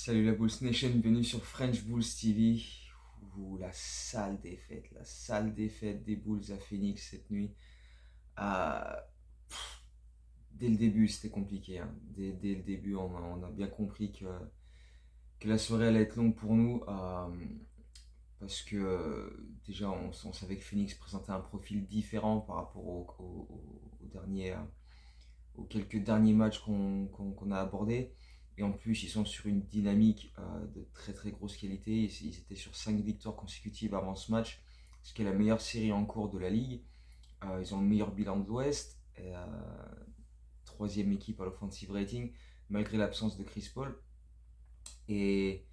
Salut la Bulls Nation, bienvenue sur French Bulls TV. Ouh, la sale défaite des Bulls à Phoenix cette nuit. Ah, dès le début, c'était compliqué, hein. Dès le début, on a bien compris que la soirée allait être longue pour nous. Parce que déjà, on savait que Phoenix présentait un profil différent par rapport aux quelques derniers matchs qu'on a abordés. Et en plus, ils sont sur une dynamique de très très grosse qualité. Ils étaient sur 5 victoires consécutives avant ce match, ce qui est la meilleure série en cours de la ligue. Ils ont le meilleur bilan de l'Ouest, et, troisième équipe à l'offensive rating, malgré l'absence de Chris Paul. Et,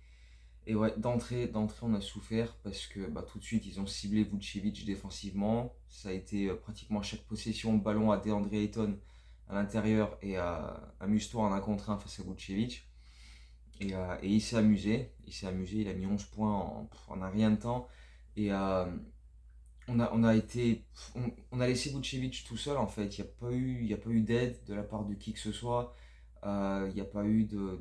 et ouais, d'entrée, on a souffert parce que tout de suite, ils ont ciblé Vucevic défensivement. Ça a été pratiquement chaque possession, ballon à DeAndre Ayton à l'intérieur et amuse-toi en un contre un face à Vucevic. Et il a mis 11 points en un rien de temps. Et on a laissé Vucevic tout seul en fait. Il y a pas eu d'aide de la part de qui que ce soit. Il n'y a pas eu de-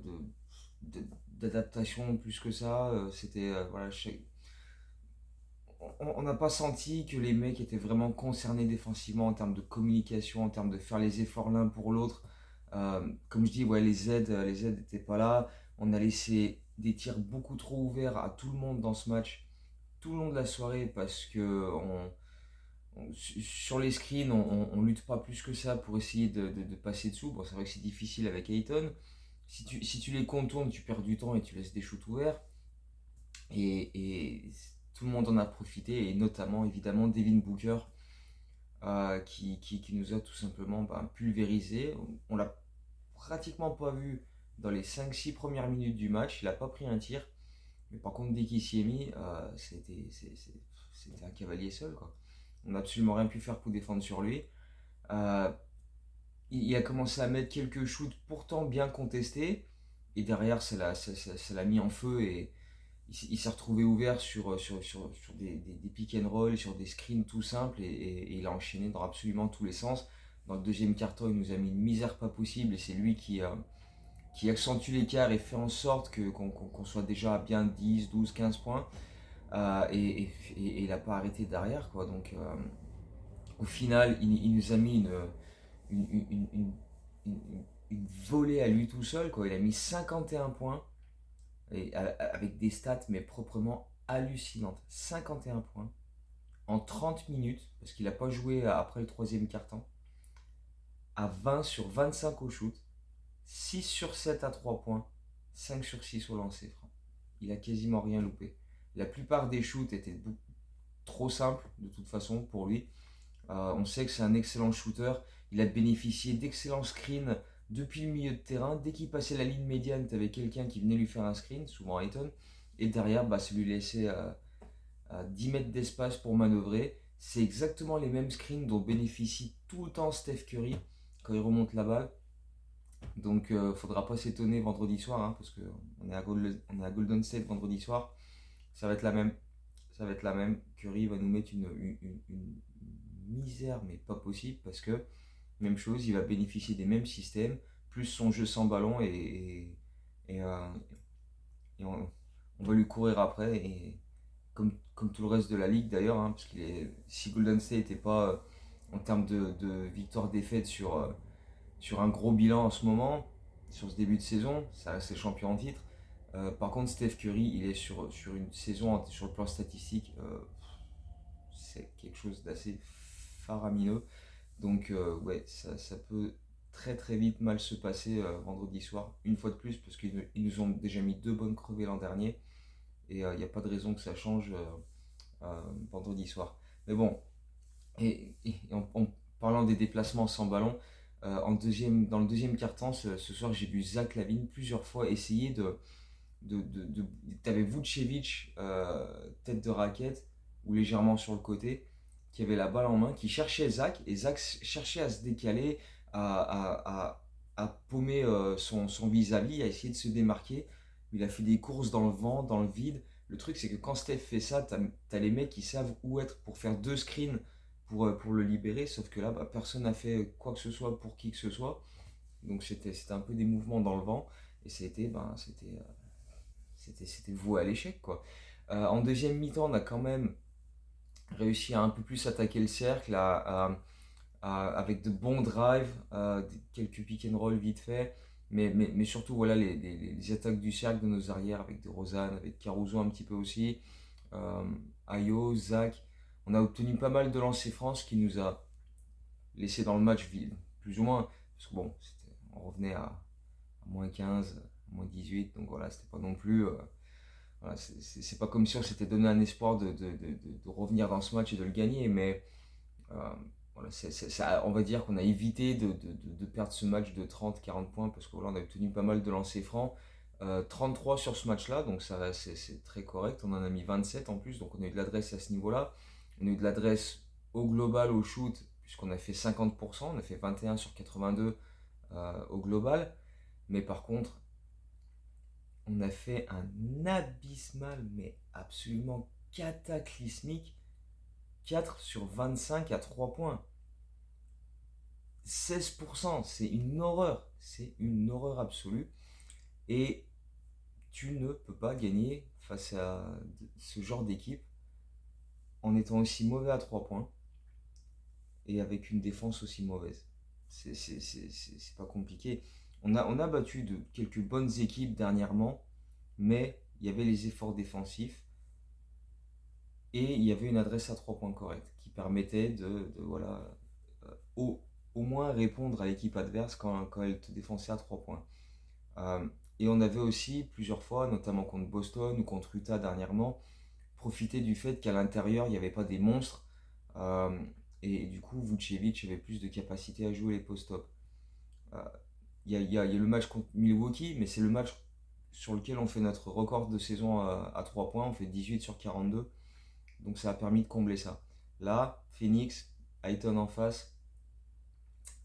d'adaptation plus que ça. C'était voilà, on n'a pas senti que les mecs étaient vraiment concernés défensivement en termes de communication, en termes de faire les efforts l'un pour l'autre. Comme je dis, ouais, les aides n'étaient pas là. On a laissé des tirs beaucoup trop ouverts à tout le monde dans ce match, tout le long de la soirée, parce que sur les screens, on lutte pas plus que ça pour essayer de passer dessous. Bon, c'est vrai que c'est difficile avec Ayton. Si tu les contournes, tu perds du temps et tu laisses des shoots ouverts. Et tout le monde en a profité, et notamment évidemment Devin Booker, qui nous a tout simplement pulvérisé. On l'a pratiquement pas vu dans les 5-6 premières minutes du match, il n'a pas pris un tir, mais par contre dès qu'il s'y est mis, c'était un cavalier seul, quoi. On n'a absolument rien pu faire pour défendre sur lui. Euh, il a commencé à mettre quelques shoots pourtant bien contestés, et derrière ça l'a mis en feu, et il s'est retrouvé ouvert sur des pick and roll, sur des screens tout simples, et il a enchaîné dans absolument tous les sens. Dans le deuxième quart-temps, il nous a mis une misère pas possible, et c'est lui qui accentue l'écart et fait en sorte qu'on soit déjà à bien 10, 12, 15 points. Et il n'a pas arrêté derrière, quoi. Donc au final, il nous a mis une, une, une, une, une volée à lui tout seul, quoi. Il a mis 51 points avec des stats mais proprement hallucinantes. 51 points en 30 minutes, parce qu'il n'a pas joué après le troisième quart-temps, à 20 sur 25 au shoot, 6 sur 7 à 3 points, 5 sur 6 au lancer franc. Il a quasiment rien loupé. La plupart des shoots étaient trop simples de toute façon pour lui. On sait que c'est un excellent shooter. Il a bénéficié d'excellents screens depuis le milieu de terrain. Dès qu'il passait la ligne médiane, tu avais quelqu'un qui venait lui faire un screen, souvent Ayton. Et derrière, ça lui laissait 10 mètres d'espace pour manœuvrer. C'est exactement les mêmes screens dont bénéficie tout le temps Steph Curry quand il remonte la balle. Donc faudra pas s'étonner vendredi soir, hein, parce qu'on on est à Golden State vendredi soir. Ça va être la même. Ça va être la même. Curry va nous mettre une misère, mais pas possible, parce que même chose, il va bénéficier des mêmes systèmes, plus son jeu sans ballon, et, et on va lui courir après, et comme tout le reste de la ligue d'ailleurs, hein, parce si Golden State n'était pas en termes de victoire-défaite sur un gros bilan en ce moment, sur ce début de saison, ça reste champion en titre. Par contre, Steph Curry, il est sur une saison, sur le plan statistique, c'est quelque chose d'assez faramineux. Donc, ouais, ça peut très très vite mal se passer vendredi soir, une fois de plus, parce qu'ils nous ont déjà mis deux bonnes crevées l'an dernier, et il n'y a pas de raison que ça change vendredi soir. Mais bon, en parlant des déplacements sans ballon, dans le deuxième quart-temps, ce soir, j'ai vu Zach Lavine plusieurs fois essayer t'avais Vucevic, tête de raquette, ou légèrement sur le côté, qui avait la balle en main, qui cherchait Zach, et Zach cherchait à se décaler, à paumer son vis-à-vis, à essayer de se démarquer. Il a fait des courses dans le vent, dans le vide. Le truc, c'est que quand Steph fait ça, t'as les mecs qui savent où être pour faire deux screens pour le libérer, sauf que là, personne n'a fait quoi que ce soit pour qui que ce soit. Donc c'était un peu des mouvements dans le vent, et c'était c'était voué à l'échec, quoi. En deuxième mi-temps, on a quand même réussi à un peu plus attaquer le cercle, avec de bons drives, quelques pick and roll vite fait, mais surtout voilà, les attaques du cercle de nos arrières avec de Rosanne, avec Caruso un petit peu aussi, euh, Ayo, Zach. On a obtenu pas mal de lancers francs, ce qui nous a laissé dans le match plus ou moins, parce que bon, on revenait à moins 15, moins 18, donc voilà, c'était pas non plus. Voilà, c'est pas comme si on s'était donné un espoir de revenir dans ce match et de le gagner, mais euh, voilà, on va dire qu'on a évité de perdre ce match de 30-40 points parce que voilà, on a obtenu pas mal de lancers francs. 33 sur ce match-là, donc c'est très correct. On en a mis 27 en plus, donc on a eu de l'adresse à ce niveau-là. On a eu de l'adresse au global, au shoot, puisqu'on a fait 50%, on a fait 21 sur 82 au global. Mais par contre, on a fait un abysmal, mais absolument cataclysmique 4 sur 25 à 3 points. 16%, c'est une horreur absolue. Et tu ne peux pas gagner face à ce genre d'équipe en étant aussi mauvais à 3 points et avec une défense aussi mauvaise. C'est pas compliqué. On a battu quelques bonnes équipes dernièrement, mais il y avait les efforts défensifs et il y avait une adresse à 3 points correcte qui permettait voilà, au, au moins répondre à l'équipe adverse quand elle te défonçait à 3 points. Euh, et on avait aussi plusieurs fois, notamment contre Boston ou contre Utah dernièrement, profité du fait qu'à l'intérieur, il n'y avait pas des monstres. Euh, et du coup, Vucevic avait plus de capacité à jouer les post-up. Euh, il y a le match contre Milwaukee, mais c'est le match sur lequel on fait notre record de saison à 3 points. On fait 18 sur 42. Donc ça a permis de combler ça. Là, Phoenix, Ayton en face,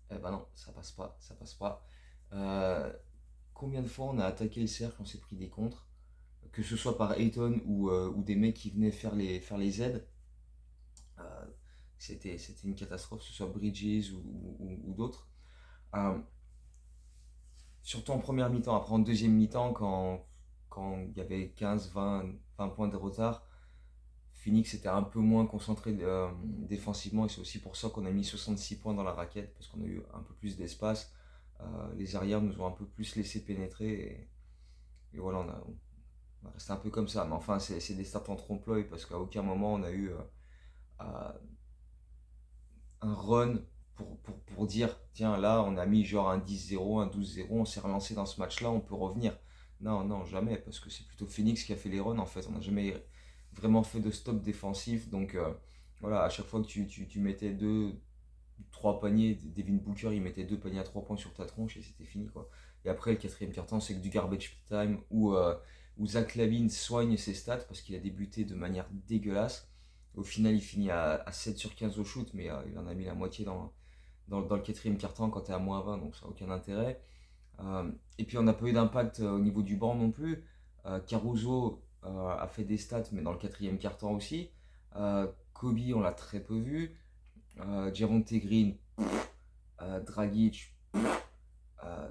eh ben non, ça passe pas, ça passe pas. Euh, Combien de fois on a attaqué le cercle, on s'est pris des contres, que ce soit par Ayton ou des mecs qui venaient faire les aides. Euh, c'était une catastrophe, que ce soit Bridges ou d'autres. Euh, Surtout en première mi-temps. Après, en deuxième mi-temps, quand il y avait 15, 20 points de retard, Phoenix était un peu moins concentré défensivement. Et c'est aussi pour ça qu'on a mis 66 points dans la raquette, parce qu'on a eu un peu plus d'espace. Les arrières nous ont un peu plus laissé pénétrer. Et voilà, on a resté un peu comme ça. Mais enfin, c'est des stats en trompe-l'œil, parce qu'à aucun moment on a eu euh, un run pour dire tiens, là, on a mis genre un 10-0, un 12-0, on s'est relancé dans ce match-là, on peut revenir. Non, non, jamais, parce que c'est plutôt Phoenix qui a fait les runs en fait. On n'a jamais vraiment fait de stop défensif. Donc voilà, à chaque fois que tu mettais deux, trois paniers, Devin Booker il mettait deux paniers à 3 points sur ta tronche et c'était fini quoi. Et après, le quatrième quart-temps, c'est que du garbage time où Zach Lavine soigne ses stats parce qu'il a débuté de manière dégueulasse. Au final, il finit à 7 sur 15 au shoot, mais il en a mis la moitié dans le quatrième quart-temps quand tu es à moins 20, donc ça n'a aucun intérêt. Et puis on n'a pas eu d'impact au niveau du banc non plus. Caruso a fait des stats, mais dans le quatrième quart-temps aussi. Kobe, on l'a très peu vu. Javonte Green, Dragic, euh,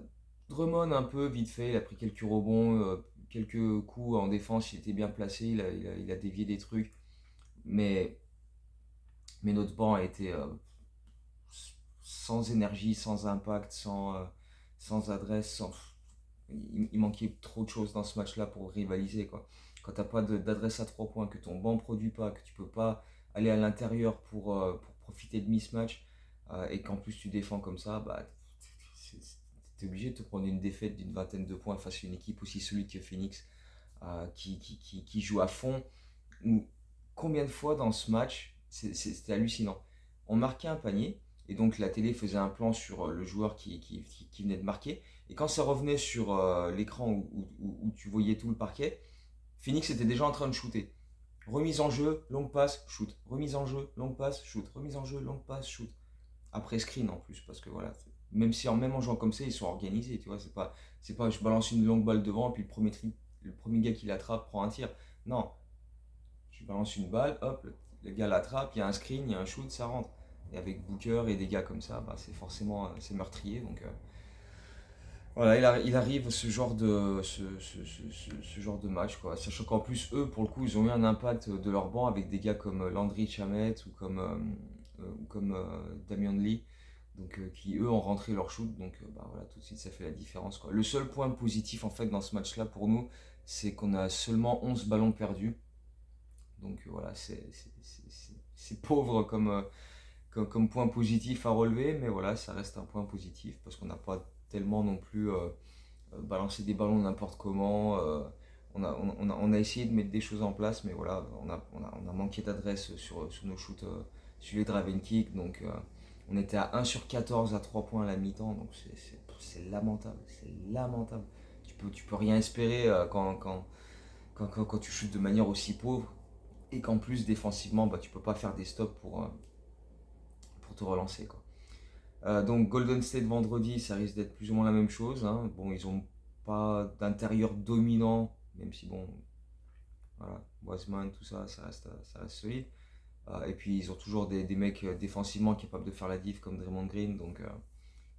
Drummond un peu vite fait, il a pris quelques rebonds, quelques coups en défense, il était bien placé, il a dévié des trucs, mais, mais notre banc a été sans énergie, sans impact, sans adresse, il manquait trop de choses dans ce match-là pour rivaliser, quoi. Quand t'as pas d'adresse à 3 points, que ton banc produit pas, que tu peux pas aller à l'intérieur pour profiter de mismatch, et qu'en plus tu défends comme ça, bah t'es obligé de te prendre une défaite d'une vingtaine de points face à une équipe aussi solide que Phoenix, qui joue à fond. Ou combien de fois dans ce match, c'était hallucinant. On marquait un panier, et donc la télé faisait un plan sur le joueur qui venait de marquer. Et quand ça revenait sur l'écran où tu voyais tout le parquet, Phoenix était déjà en train de shooter. Remise en jeu, longue passe, shoot. Remise en jeu, longue passe, shoot. Remise en jeu, longue passe, shoot. Après screen en plus, parce que voilà, même en jouant comme ça, ils sont organisés, tu vois. C'est pas je balance une longue balle devant, puis le premier gars qui l'attrape prend un tir. Non, je balance une balle, hop, le gars l'attrape, il y a un screen, il y a un shoot, ça rentre. Et avec Booker et des gars comme ça, bah, c'est forcément c'est meurtrier. Donc Voilà, il arrive ce genre de match, quoi. Sachant qu'en plus, eux, pour le coup, ils ont eu un impact de leur banc avec des gars comme Landry Shamet ou comme Damian Lee, donc qui eux ont rentré leur shoot, donc bah, voilà, tout de suite ça fait la différence, quoi. Le seul point positif en fait dans ce match-là pour nous, c'est qu'on a seulement 11 ballons perdus, donc voilà, c'est pauvre comme point positif à relever, mais voilà, ça reste un point positif parce qu'on n'a pas tellement non plus balancer des ballons n'importe comment. On a essayé de mettre des choses en place, mais voilà, on a manqué d'adresse sur nos shoots, sur les drive and kick. Donc on était à 1 sur 14 à 3 points à la mi-temps, donc c'est lamentable. C'est lamentable. Tu peux rien espérer quand tu shootes de manière aussi pauvre. Et qu'en plus, défensivement, bah, tu peux pas faire des stops pour te relancer, quoi. Donc Golden State vendredi, ça risque d'être plus ou moins la même chose, hein. Bon, ils ont pas d'intérieur dominant, même si bon, voilà, Wiseman, tout ça, ça reste solide. Et puis ils ont toujours des mecs défensivement capables de faire la diff comme Draymond Green, donc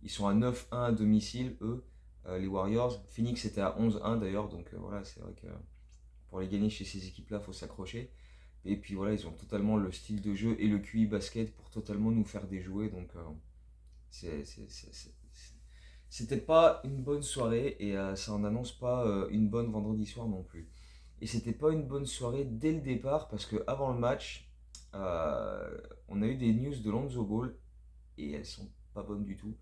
ils sont à 9-1 à domicile, eux, les Warriors. Phoenix était à 11-1 d'ailleurs, donc voilà, c'est vrai que pour les gagner chez ces équipes-là, il faut s'accrocher. Et puis voilà, ils ont totalement le style de jeu et le QI basket pour totalement nous faire déjouer, donc c'est- c'est- c'est- c'est- c'était pas une bonne soirée et ça en annonce pas une bonne vendredi soir non plus. Et c'était pas une bonne soirée dès le départ parce que avant le match, on a eu des news de Lonzo Ball et elles sont pas bonnes du tout.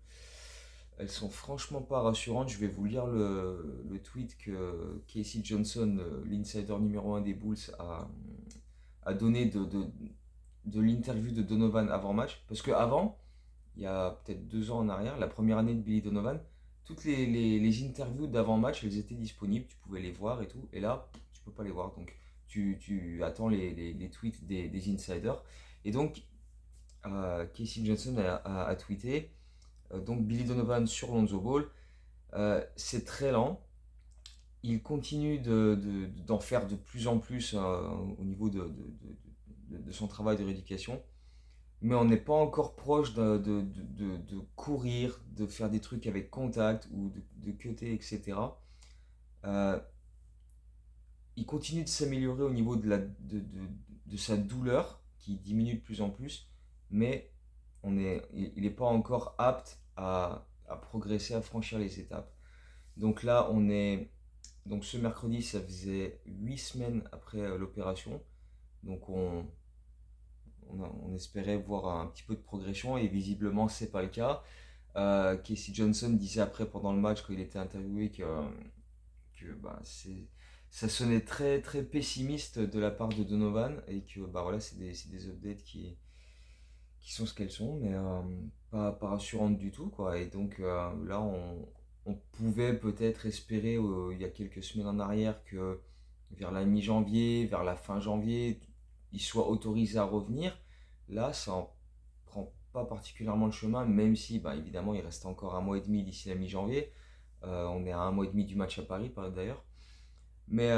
Elles sont franchement pas rassurantes. Je vais vous lire le tweet que Casey Johnson, l'insider numéro un des Bulls, a donné de l'interview de Donovan avant match. Parce que avant, il y a peut-être 2 ans en arrière, la première année de Billy Donovan, toutes les interviews d'avant-match, elles étaient disponibles, tu pouvais les voir et tout. Et là, tu peux pas les voir. Donc, tu attends les tweets des insiders. Et donc, Casey Johnson a tweeté, donc Billy Donovan sur Lonzo Ball, c'est très lent. Il continue d'en faire de plus en plus au niveau de son travail de rééducation, mais on n'est pas encore proche de courir, de faire des trucs avec contact ou de cutter, etc. Euh, il continue de s'améliorer au niveau de sa douleur, qui diminue de plus en plus, mais il n'est pas encore apte à progresser, à franchir les étapes. Donc là, donc ce mercredi, ça faisait 8 semaines après l'opération, donc on espérait voir un petit peu de progression et visiblement c'est pas le cas. Casey Johnson disait après pendant le match quand il était interviewé que bah, ça sonnait très très pessimiste de la part de Donovan et que bah, voilà, c'est des updates qui sont ce qu'elles sont, mais pas rassurantes du tout, quoi. Et donc là, on pouvait peut-être espérer il y a quelques semaines en arrière que vers la mi-janvier, vers la fin janvier, il soit autorisé à revenir. Là, ça en prend pas particulièrement le chemin, même si, bah, évidemment, il reste encore un mois et demi d'ici la mi-janvier. On est à un mois et demi du match à Paris, d'ailleurs. Mais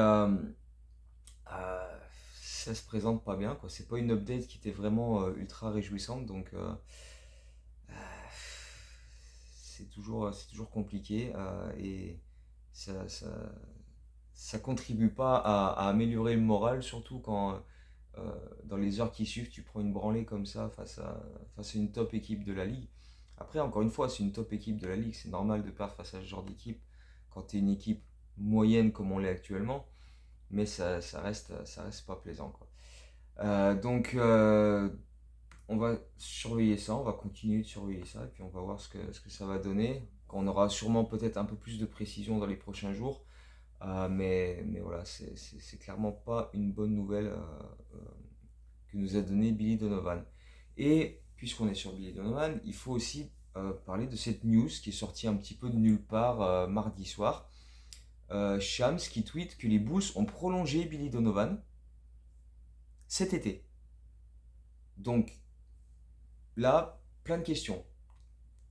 ça se présente pas bien, quoi. C'est pas une update qui était vraiment ultra réjouissante, donc c'est toujours compliqué et ça, ça, ça contribue pas à améliorer le moral, surtout quand dans les heures qui suivent, tu prends une branlée comme ça face à une top équipe de la ligue. Après, encore une fois, c'est une top équipe de la ligue, c'est normal de perdre face à ce genre d'équipe quand tu es une équipe moyenne comme on l'est actuellement, mais ça reste pas plaisant, quoi. Donc, on va surveiller ça, on va continuer de surveiller ça, et puis on va voir ce que ça va donner. On aura sûrement peut-être un peu plus de précision dans les prochains jours. Mais voilà, c'est clairement pas une bonne nouvelle que nous a donné Billy Donovan. Et puisqu'on est sur Billy Donovan, il faut aussi parler de cette news qui est sortie un petit peu de nulle part mardi soir. Shams qui tweet que les Bulls ont prolongé Billy Donovan cet été. Donc là, plein de questions.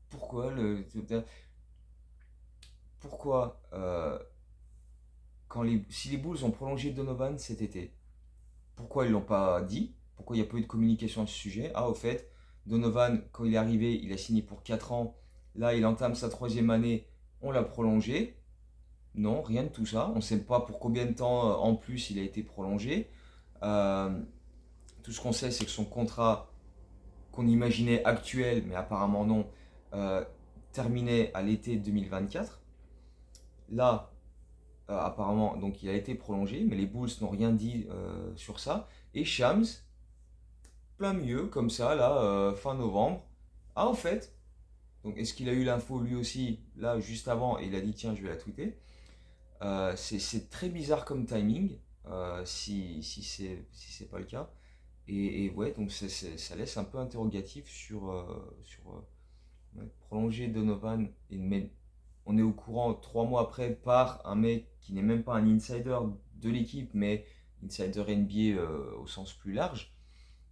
Pourquoi pourquoi si les Bulls ont prolongé Donovan cet été, pourquoi ils l'ont pas dit? Pourquoi il n'y a pas eu de communication à ce sujet? Ah, au fait, Donovan, quand il est arrivé, il a signé pour 4 ans. Là, il entame sa troisième année. On l'a prolongé. Non, rien de tout ça. On ne sait pas pour combien de temps en plus il a été prolongé. Euh, tout ce qu'on sait, c'est que son contrat qu'on imaginait actuel, mais apparemment non, euh, terminait à l'été 2024. Là, apparemment, donc il a été prolongé, mais les Bulls n'ont rien dit sur ça. Et Shams, plein milieu, comme ça, là, fin novembre. Ah, en fait, donc est-ce qu'il a eu l'info lui aussi, là, juste avant, et il a dit, tiens, je vais la tweeter. C'est très bizarre comme timing, si c'est pas le cas. Et ouais, donc ça laisse un peu interrogatif sur prolonger Donovan. Mais on est au courant 3 mois après par un mec qui n'est même pas un insider de l'équipe, mais insider NBA au sens plus large,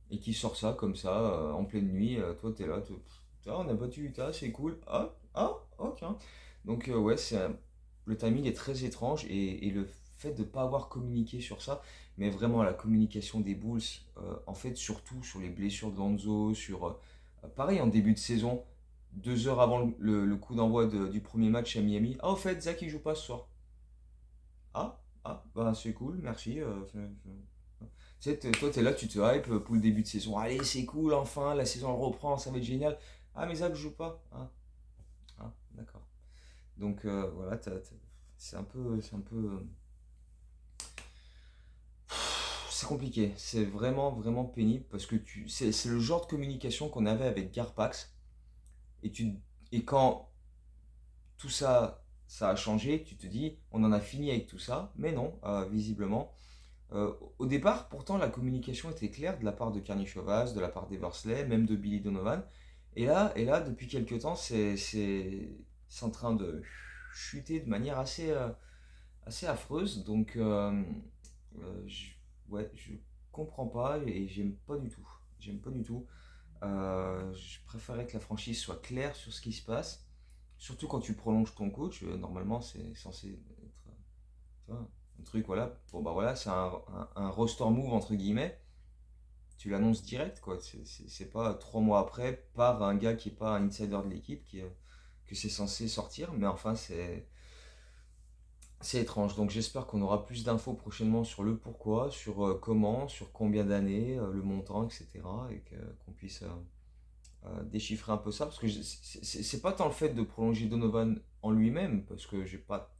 et qui sort ça comme ça en pleine nuit. Toi, t'es là, on a battu Utah, c'est cool. Ok. Donc, ouais, le timing est très étrange et le fait de ne pas avoir communiqué sur ça, mais vraiment la communication des Bulls, en fait, surtout sur les blessures de Lonzo, pareil en début de saison, 2 heures avant le coup d'envoi du premier match à Miami. Ah, au fait, Zach il joue pas ce soir. Bah c'est cool, merci. Tu sais, toi, t'es là, tu te hype pour le début de saison. Allez, c'est cool, enfin, la saison elle reprend, ça va être génial. Ah, mais Zach joue pas. D'accord. Donc voilà, c'est un peu, c'est compliqué. C'est vraiment, vraiment pénible parce que c'est le genre de communication qu'on avait avec Garpax. Et, et quand tout ça, ça a changé, tu te dis, on en a fini avec tout ça. Mais non, visiblement. Au départ, pourtant, la communication était claire de la part de Karnišovas, de la part d'Eversley, même de Billy Donovan. Et là depuis quelques temps, c'est en train de chuter de manière assez affreuse. Donc, ouais, je comprends pas et j'aime pas du tout. J'aime pas du tout. Je préférerais que la franchise soit claire sur ce qui se passe. Surtout quand tu prolonges ton coach, normalement c'est censé être, tu vois, un truc, voilà. Bon bah voilà, c'est un roster move entre guillemets. Tu l'annonces direct, quoi. C'est pas 3 mois après par un gars qui est pas un insider de l'équipe que c'est censé sortir. Mais enfin, c'est étrange. Donc j'espère qu'on aura plus d'infos prochainement sur le pourquoi, sur comment, sur combien d'années, le montant, etc. Et qu'on puisse déchiffrer un peu ça. Parce que c'est pas tant le fait de prolonger Donovan en lui-même, parce que j'ai pas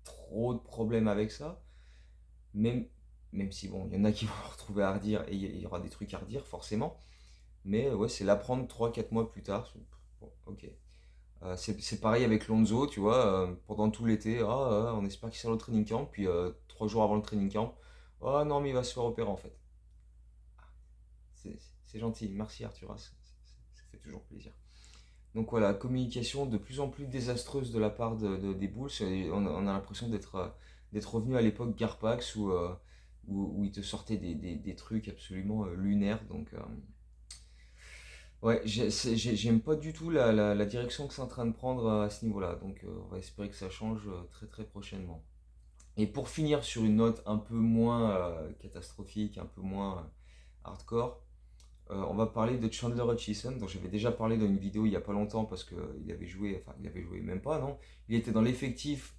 trop de problèmes avec ça. Même, même si bon, il y en a qui vont retrouver à redire et il y aura des trucs à redire forcément. Mais ouais, c'est l'apprendre 3 4 mois plus tard. Bon, ok. C'est pareil avec Lonzo, tu vois, pendant tout l'été, on espère qu'il sort au training camp, puis 3 jours avant le training camp, oh non, mais il va se faire opérer en fait. C'est gentil, merci Arthur, ça fait toujours plaisir. Donc voilà, communication de plus en plus désastreuse de la part des Bulls, et on a l'impression d'être revenu à l'époque Garpax où ils te sortaient des trucs absolument lunaires. Donc ouais, j'aime pas du tout la direction que c'est en train de prendre à ce niveau-là. Donc on va espérer que ça change très très prochainement. Et pour finir sur une note un peu moins catastrophique, un peu moins hardcore, on va parler de Chandler Hutchison, dont j'avais déjà parlé dans une vidéo il y a pas longtemps parce qu'il avait joué, enfin il avait joué même pas, non? Il était dans l'effectif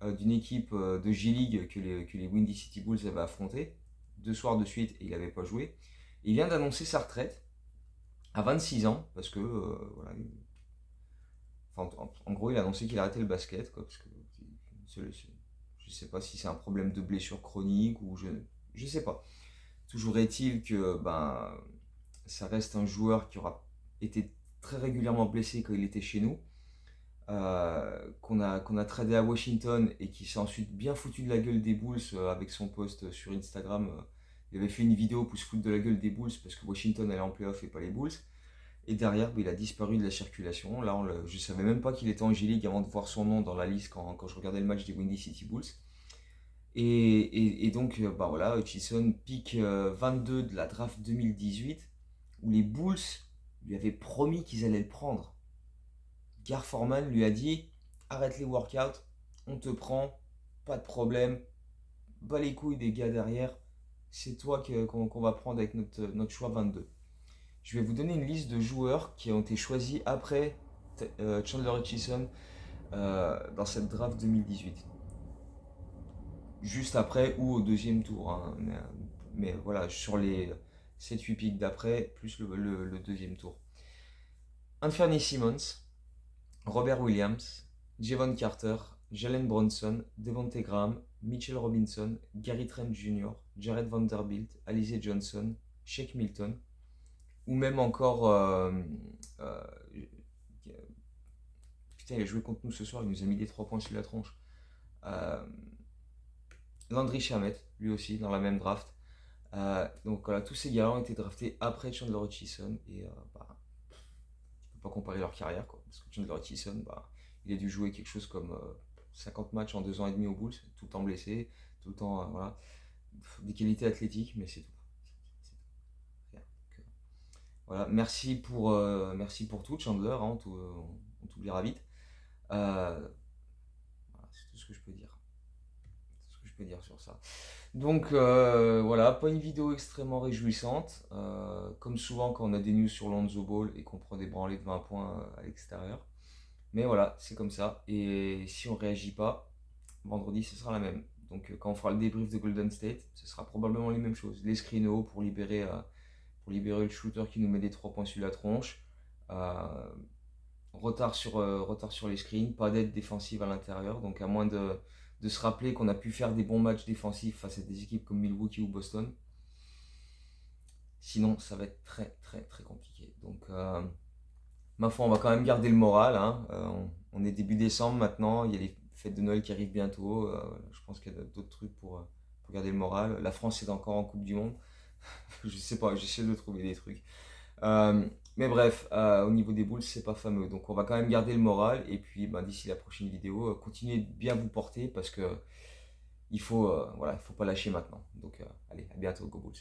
d'une équipe de G-League que les Windy City Bulls avaient affronté 2 soirs de suite et il n'avait pas joué. Il vient d'annoncer sa retraite à 26 ans parce que, voilà, enfin, en gros, il a annoncé qu'il arrêtait le basket, quoi, parce que je sais pas si c'est un problème de blessure chronique ou je sais pas. Toujours est-il que ben, ça reste un joueur qui aura été très régulièrement blessé quand il était chez nous, qu'on a tradé à Washington et qui s'est ensuite bien foutu de la gueule des Bulls avec son post sur Instagram. Il avait fait une vidéo pour se foutre de la gueule des Bulls parce que Washington allait en playoff et pas les Bulls. Et derrière, il a disparu de la circulation. Là, je ne savais même pas qu'il était en G-League avant de voir son nom dans la liste quand je regardais le match des Windy City Bulls. Et donc, bah voilà, Hutchison pick 22 de la draft 2018, où les Bulls lui avaient promis qu'ils allaient le prendre. Gar Forman lui a dit, arrête les workouts, on te prend, pas de problème, bas les couilles des gars derrière, c'est toi qu'on va prendre avec notre choix 22. Je vais vous donner une liste de joueurs qui ont été choisis après Chandler Hutchison dans cette draft 2018. Juste après ou au deuxième tour, hein. Mais voilà, sur les 7-8 pics d'après, plus le deuxième tour. Anthony Simmons, Robert Williams, Javon Carter, Jalen Bronson, Devontae Graham, Mitchell Robinson, Gary Trent Jr., Jared Vanderbilt, Alize Johnson, Shake Milton, ou même encore. Euh, putain, il a joué contre nous ce soir, il nous a mis des 3 points sur la tronche. Euh, Landry Shamet, lui aussi, dans la même draft. Donc voilà, tous ces gars-là ont été draftés après Chandler Hutchison et bah, tu peux pas comparer leur carrière quoi, parce que Chandler Hutchison, bah, il a dû jouer quelque chose comme 50 matchs en 2 ans et demi aux Bulls, tout le temps blessé, tout le temps voilà, des qualités athlétiques, mais c'est tout. C'est tout. Rien. Donc, voilà, merci pour tout Chandler, hein, on t'oubliera vite. Voilà, c'est tout ce que je peux dire. C'est tout ce que je peux dire sur ça. Donc voilà, pas une vidéo extrêmement réjouissante. Comme souvent quand on a des news sur Lonzo Ball et qu'on prend des branlées de 20 points à l'extérieur. Mais voilà, c'est comme ça. Et si on réagit pas, vendredi ce sera la même. Donc quand on fera le débrief de Golden State, ce sera probablement les mêmes choses. Les screens pour libérer le shooter qui nous met des 3 points sur la tronche. Euh, retard sur les screens, pas d'aide défensive à l'intérieur. Donc à moins de se rappeler qu'on a pu faire des bons matchs défensifs face à des équipes comme Milwaukee ou Boston. Sinon, ça va être très très très compliqué. Donc, ma foi, on va quand même garder le moral, hein. On est début décembre maintenant, il y a les fêtes de Noël qui arrivent bientôt. Je pense qu'il y a d'autres trucs pour garder le moral. La France est encore en Coupe du Monde. Je sais pas, j'essaie de trouver des trucs. Euh, mais bref, au niveau des boules, c'est pas fameux. Donc on va quand même garder le moral. Et puis ben, d'ici la prochaine vidéo, continuez de bien vous porter parce que voilà, il faut pas lâcher maintenant. Donc allez, à bientôt, Go Bulls.